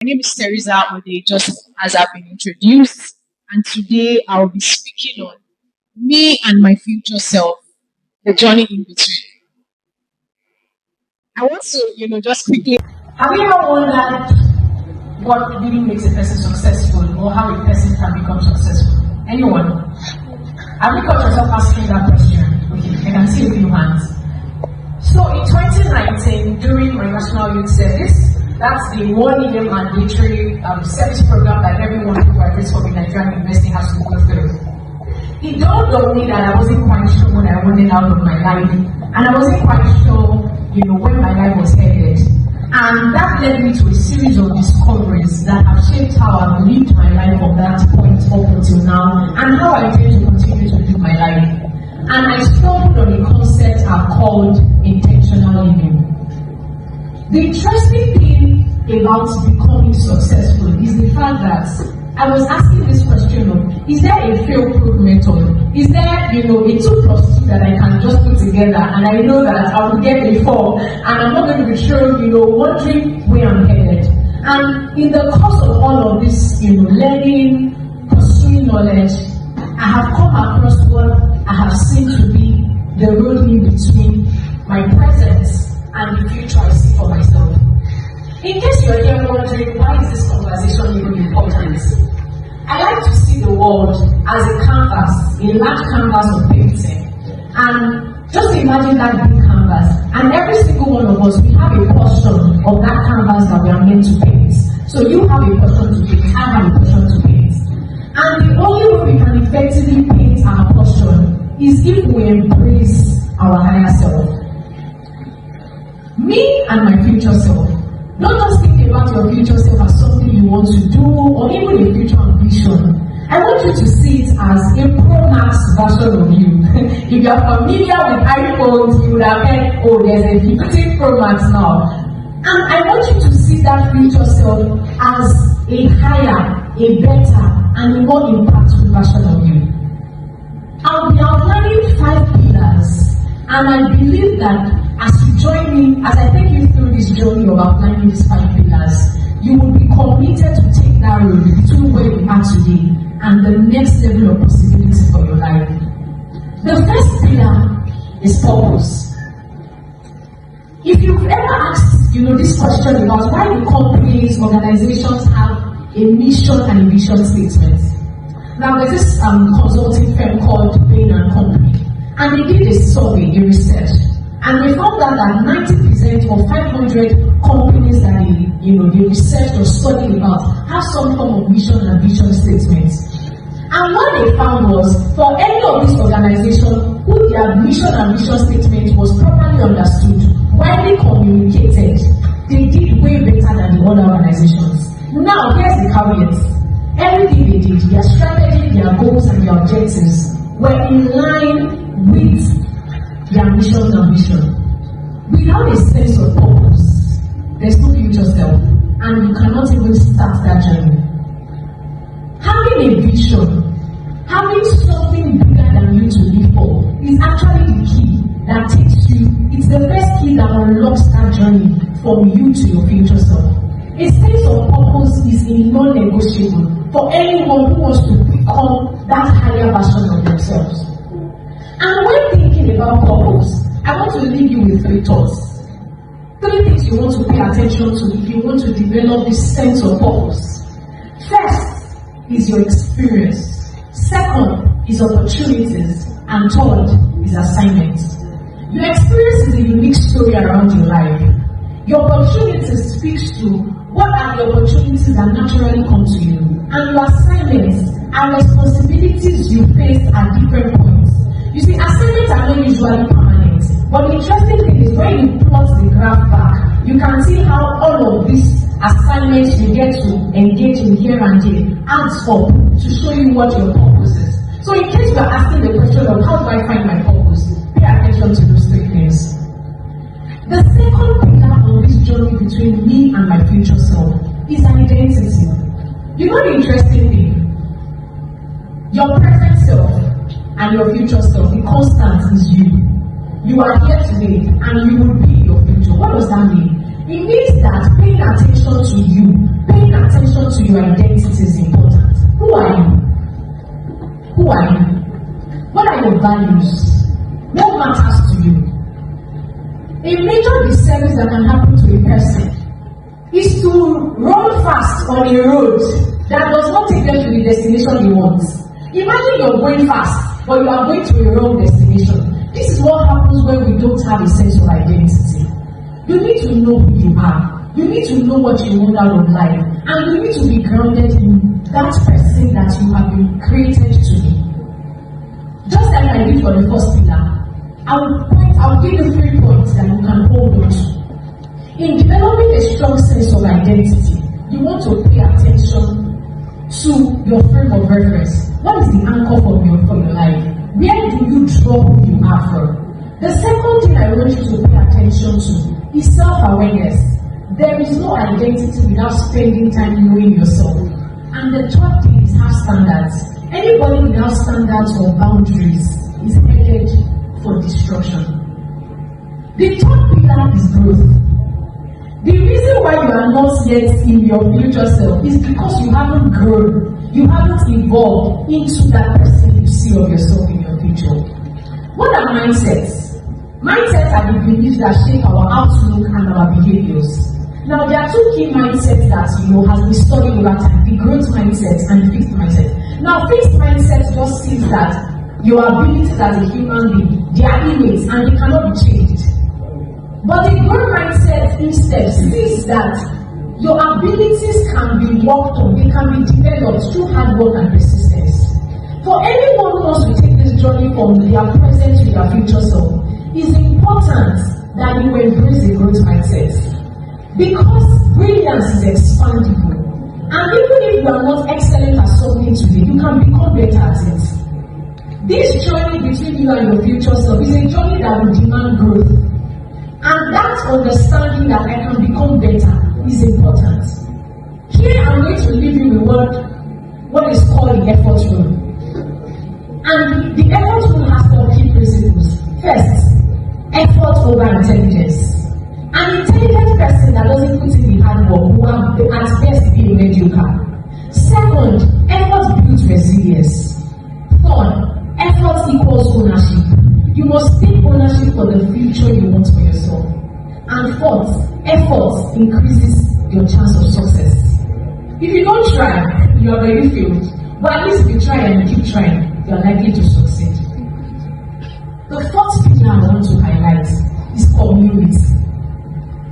name is Theresa Odey, just as I've been introduced, and today I'll be speaking on me and my future self, the journey in between. I want to, just quickly. Have you ever wondered what really makes a person successful or how a person can become successful? Anyone? Have you caught yourself asking that question? Okay, I can see a few hands. So in 2019, during my National Youth Service, that's the 1 year mandatory service program that everyone who graduates from the Nigerian University has to go through. It dawned on me that I wasn't quite sure when I wanted out of my life, and I wasn't quite sure, where my life was headed. And that led me to a series of discoveries that have shaped how I've lived my life from that point up until now, and how I intend to continue to live my life. And I stumbled on a concept I've called intentional living. The interesting thing about becoming successful is the fact that I was asking this question of, is there a fail-proof method? Is there, a 2 plus 2 that I can just put together and I know that I will get a 4 and I'm not going to be sure, wondering where I'm headed. And in the course of all of this, learning, pursuing knowledge, I have come across what I have seen to be the road in between my present and the future I see for myself. In case you're here wondering why is this conversation even important, I like to see the world as a canvas, a large canvas of painting. And just imagine that big canvas, and every single one of us, we have a portion of that canvas that we are meant to paint. So you have a portion to paint, I have a portion to paint. And the only way we can effectively paint our portion is if we embrace our higher self. Me and my future self. Don't just think about your future self as something you want to do or even a future ambition. I want you to see it as a Pro Max version of you. If you are familiar with iPhones, you would have heard, oh, there's a 15 Pro Max now. And I want you to see that future self as a higher, a better, and a more impactful version of you. I'll be outlining 5 pillars, and I believe that as you join me, as I take you through this journey of outlining these 5 pillars, you will be committed to take that road between where you are today and the next level of possibilities for your life. The first pillar is purpose. If you've ever asked, this question about why do companies, organizations have a mission and a vision statement. Now there's this consulting firm called Bain & Company, and they did a survey, a research. And we found out that 90% of 500 companies that they researched or studied about have some form of mission and vision statements. And what they found was, for any of these organizations who their mission and vision statement was properly understood, widely communicated, they did way better than the other organizations. Now, here's the caveat. Everything they did, their strategy, their goals, and their objectives were in line with their mission and vision. Without a sense of purpose, there's no future self, and you cannot even start that journey. Having a vision, having something bigger than you to live for, is actually the key that takes you, it's the first key that unlocks that journey from you to your future self. A sense of purpose is a non-negotiable for anyone who wants to become that higher version of themselves. And when thinking about purpose, I want to leave you with 3 thoughts. 3 things you want to pay attention to if you want to develop this sense of purpose. First is your experience. Second is opportunities. And third is assignments. Your experience is a unique story around your life. Your opportunities speaks to what are the opportunities that naturally come to you. And your assignments are responsibilities you face at different points. You see, assignments are not usually permanent, but the interesting thing is when you plot the graph back, you can see how all of these assignments you get to engage in here and there adds up to show you what your purpose is. So in case you are asking the question of how do I find my purpose, pay attention to those 3 things. The second pillar on this journey between me and my future self is identity. You know the interesting thing? Your present self and your future self, the constant is you. You are here today and you will be your future. What does that mean? It means that paying attention to you, paying your identity is important. Who are you? Who are you? What are your values? What matters to you? A major disservice that can happen to a person is to run fast on a road that does not take them to the destination you want. Imagine you're going fast, but you are going to a wrong destination. This is what happens when we don't have a sense of identity. You need to know who you are. You need to know what you want out of life. And you need to be grounded in that person that you have been created to be. Just like I did for the first pillar, I'll give you 3 points that you can hold on to. In developing a strong sense of identity, you want to pay attention to your frame of reference. What is the anchor for your life? Where do you draw who you are from? The second thing I want you to pay attention to is self-awareness. There is no identity without spending time knowing yourself. And the third thing is have standards. Anybody without standards or boundaries is headed for destruction. The third pillar is growth. The reason why you are not yet in your future self is because you haven't grown. You haven't evolved into that person you see of yourself in your future. What are mindsets? Mindsets are the beliefs that shape our outlook and our behaviors. Now, there are 2 key mindsets that has been studied over time: the growth mindset and the fixed mindset. Now, fixed mindset just sees that your abilities as a human being, they are innate and they cannot be changed. But the growth mindset instead sees that your abilities can be worked on, they can be developed through hard work and persistence. For anyone who wants to take this journey from their present to their future self, it's important that you embrace the growth mindset. Because brilliance is expandable. And even if you are not excellent at something today, you can become better at it. This journey between you and your future self is a journey that will demand growth. And that understanding that I can become better is important. Here I'm going to leave you with what is called the effort rule. And the effort rule has 4 key principles. First, effort over intelligence. An intelligent person that doesn't put in the hard work will at best be mediocre. Second, effort builds resilience. Third, effort equals ownership. You must take ownership for the future you want for yourself. And fourth, effort increases your chance of success. If you don't try, you have already failed. But at least if you try and keep trying, you are likely to succeed. The fourth pillar I want to highlight is community.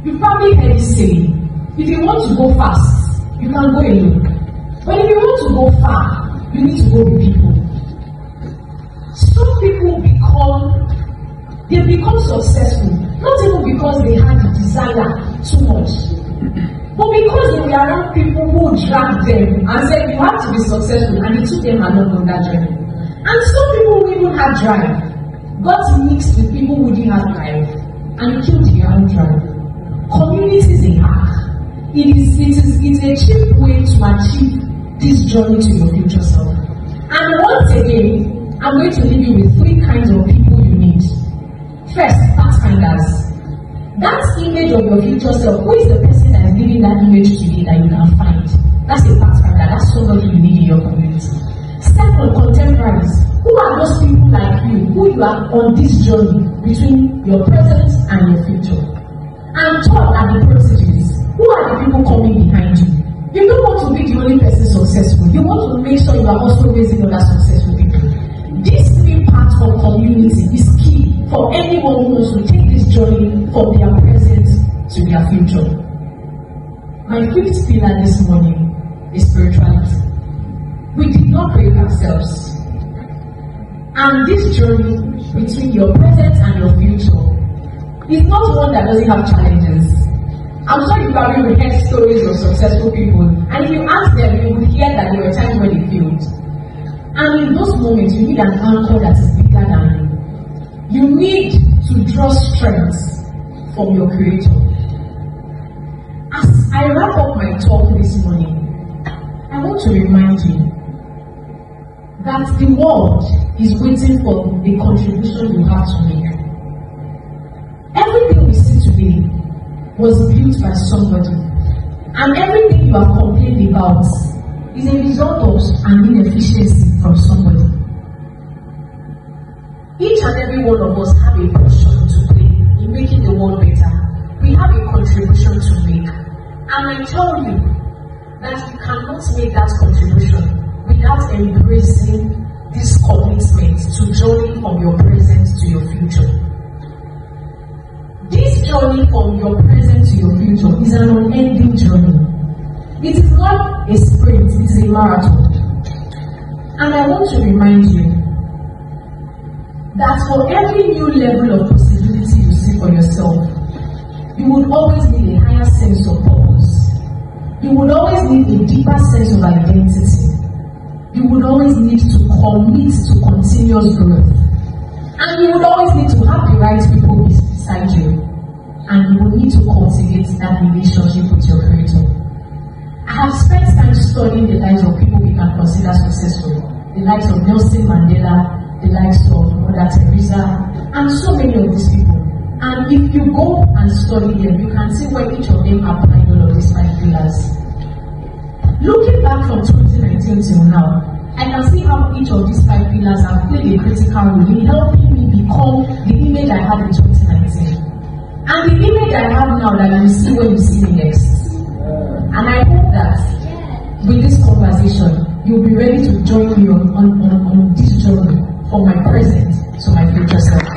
You probably heard this saying: if you want to go fast, you can go alone. But if you want to go far, you need to go with people. Some people become successful, not even because they had the desire too much, but because they were around people who dragged them and said you have to be successful, and it took them along on that journey. And some people who even had drive got mixed with people who didn't have drive and killed their own drive. Community is a hack. It's a cheap way to achieve this journey to your future self. And once again, I'm going to leave you with 3 kinds of people you need. First, pathfinders. That image of your future self, who is the person that is giving that image to you that you can find? That's a pathfinder. That's somebody you need in your community. Second, contemporaries. Who are those people like you, who you are on this journey between your present and your future? And third are the proteges. Who are the people coming behind you? You don't want to be the only person successful. You want to make sure you are also raising other successful people. These 3 parts of community is key for anyone who wants to take this journey from their present to their future. My 5th pillar this morning is spirituality. We did not create ourselves. And this journey between your present and your future is not one that doesn't have challenges. I'm sure you probably heard stories of successful people, and if you ask them, you will hear that there were times when they failed. And in those moments, you need an anchor that is bigger than you. You need to draw strength from your Creator. As I wrap up my talk this morning, I want to remind you that the world is waiting for the contribution you have to make. Everything we see today was built by somebody. And everything you have complained about is a result of an inefficiency from somebody. Each and every one of us have a portion to play in making the world better. We have a contribution to make. And I tell you that you cannot make that contribution without embracing this commitment to journey from your present to your future. This journey from your present to your future is an unending journey. It is not a sprint, it is a marathon. And I want to remind you that for every new level of possibility you see for yourself, you would always need a higher sense of purpose. You would always need a deeper sense of identity. You would always need to commit to continuous growth. And you would always need to have the right people beside you. And you will need to cultivate that relationship with your Creator. I have spent time studying the lives of people we can consider successful. The likes of Nelson Mandela, the likes of Mother Teresa, and so many of these people. And if you go and study them, you can see where each of them applied all of these 5 pillars. Looking back from 2019 till now, I can see how each of these 5 pillars have played a critical role in helping me become the image I had in 2019. And the image I have now that you see when you see me next. And I hope that with this conversation, you'll be ready to join me on this journey from my present to my future self.